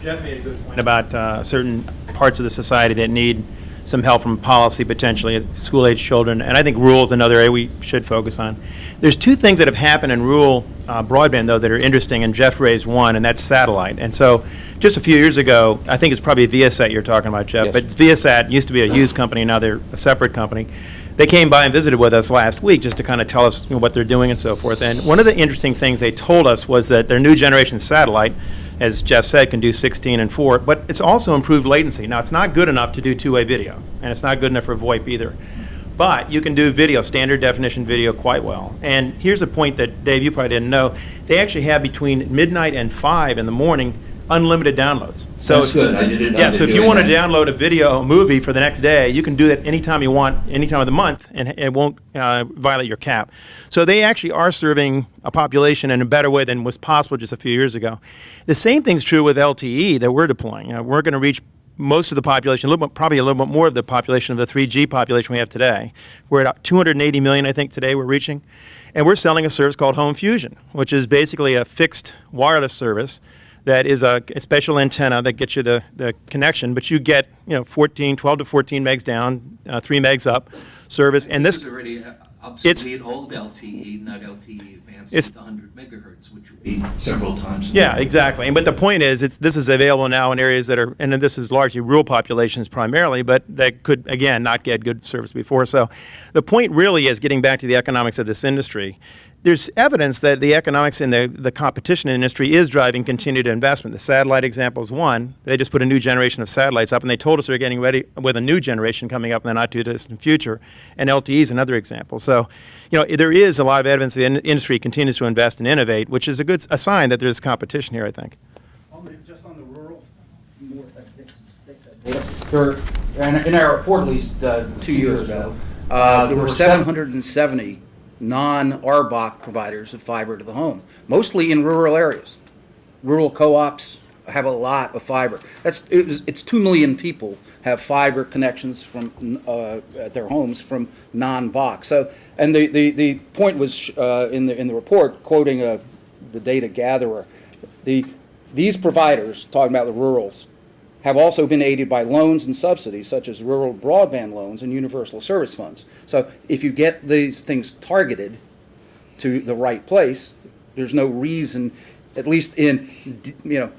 Jeff made a good point about certain parts of the society that need some help from policy, potentially, school-age children, and I think rural is another area we should focus on. There's two things that have happened in rural broadband, though, that are interesting, and Jeff raised one, and that's satellite. And so just a few years ago, I think it's probably Viasat you're talking about, Jeff, Yes. but Viasat used to be a used company, now they're a separate company. They came by and visited with us last week just to kind of tell us what they're doing and so forth. And one of the interesting things they told us was that their new generation satellite, as Jeff said, can do 16 and 4, but it's also improved latency. Now, it's not good enough to do two-way video, and it's not good enough for VoIP either. But you can do video, standard definition video, quite well. And here's a point that, Dave, you probably didn't know. They actually have between midnight and 5 in the morning unlimited downloads. So that's good. I didn't know. Yeah, so if you want to download a video, a movie for the next day, you can do that anytime you want, any time of the month, and it won't violate your cap. So they actually are serving a population in a better way than was possible just a few years ago. The same thing's true with LTE that we're deploying. We're going to reach most of the population, probably a little bit more of the population of the 3G population we have today. We're at 280 million, I think, today we're reaching. And we're selling a service called Home Fusion, which is basically a fixed wireless service that is a special antenna that gets you the connection, but you get 12 to 14 megs down, 3 megs up service. And this is already obsolete old LTE, not LTE advanced with 100 megahertz, which would be several times. Yeah, exactly. But the point is, this is available now in areas that are, and this is largely rural populations primarily, but that could, again, not get good service before. So the point really is, getting back to the economics of this industry, there's evidence that the economics in the competition industry is driving continued investment. The satellite example is one. They just put a new generation of satellites up, and they told us they're getting ready with a new generation coming up in the not too distant future. And LTE is another example. So, there is a lot of evidence the industry continues to invest and innovate, which is a sign that there's competition here, I think. Just on the rural, in our report, at least 2 years ago, there were 770 non-RBOC providers of fiber to the home, mostly in rural areas. Rural co-ops have a lot of fiber. It's 2 million people have fiber connections from at their homes from non-BOC. So, and the point was in the report, quoting the data gatherer, these providers, talking about the rurals, have also been aided by loans and subsidies such as rural broadband loans and universal service funds. So if you get these things targeted to the right place, there's no reason, at least in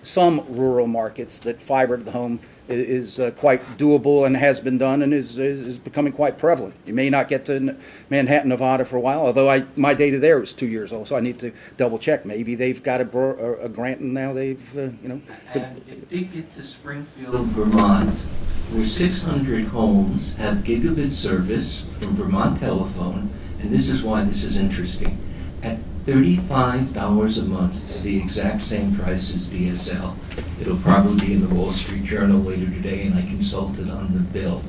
some rural markets, that fiber to the home is quite doable and has been done and is becoming quite prevalent. You may not get to Manhattan, Nevada for a while, although my data there is 2 years old, so I need to double check. Maybe they've got a grant and now they've, And if they get to Springfield, Vermont, where 600 homes have gigabit service from Vermont Telephone, and this is why this is interesting, at $35 a month, the exact same price as DSL. It'll probably be in the Wall Street Journal later today, and I consulted on the build.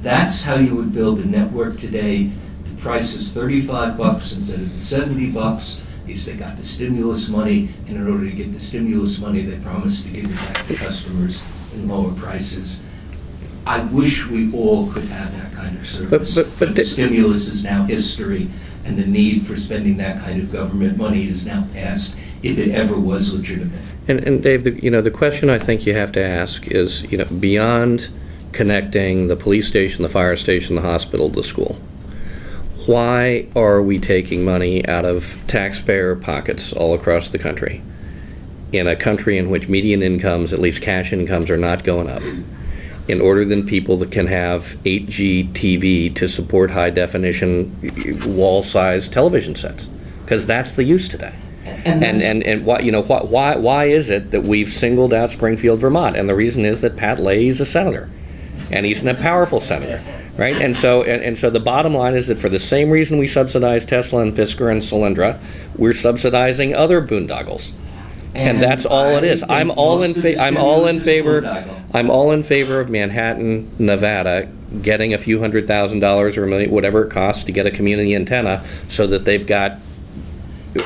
That's how you would build a network today. The price is $35 instead of the $70 because they got the stimulus money, and in order to get the stimulus money, they promised to give it back to customers in lower prices. I wish we all could have that kind of service, but the stimulus is now history, and the need for spending that kind of government money is now past, if it ever was legitimate. And Dave, the question I think you have to ask is, beyond connecting the police station, the fire station, the hospital, the school, why are we taking money out of taxpayer pockets all across the country, in a country in which median incomes, at least cash incomes, are not going up, in order that people that can have 8G TV to support high definition wall-sized television sets? Because that's the use today. And why is it that we've singled out Springfield, Vermont? And the reason is that Pat Leahy's a senator, and he's a powerful senator, right? And so the bottom line is that for the same reason we subsidize Tesla and Fisker and Solyndra, we're subsidizing other boondoggles. And that's all it is. I'm all in favor of Manhattan, Nevada, getting a few $100,000 or $1 million, whatever it costs, to get a community antenna so that they've got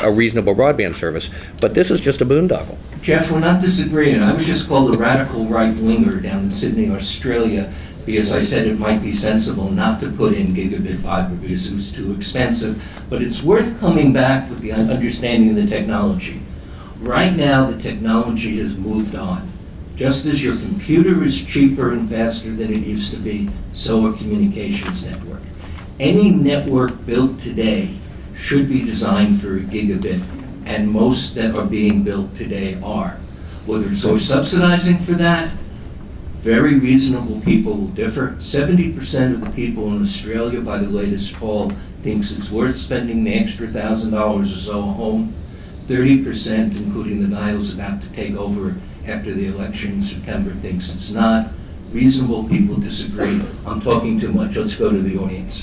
a reasonable broadband service. But this is just a boondoggle. Jeff, we're not disagreeing. I was just called a radical right-winger down in Sydney, Australia, because I said it might be sensible not to put in gigabit fiber because it was too expensive. But it's worth coming back with the understanding of the technology. Right now, the technology has moved on. Just as your computer is cheaper and faster than it used to be, so are communications network. Any network built today should be designed for a gigabit, and most that are being built today are. Whether it's we're subsidizing for that, very reasonable people will differ. 70% of the people in Australia, by the latest poll, thinks it's worth spending the extra $1,000 or so a home. 30%, including the guy who's about to take over after the election in September, thinks it's not. Reasonable people disagree. I'm talking too much. Let's go to the audience.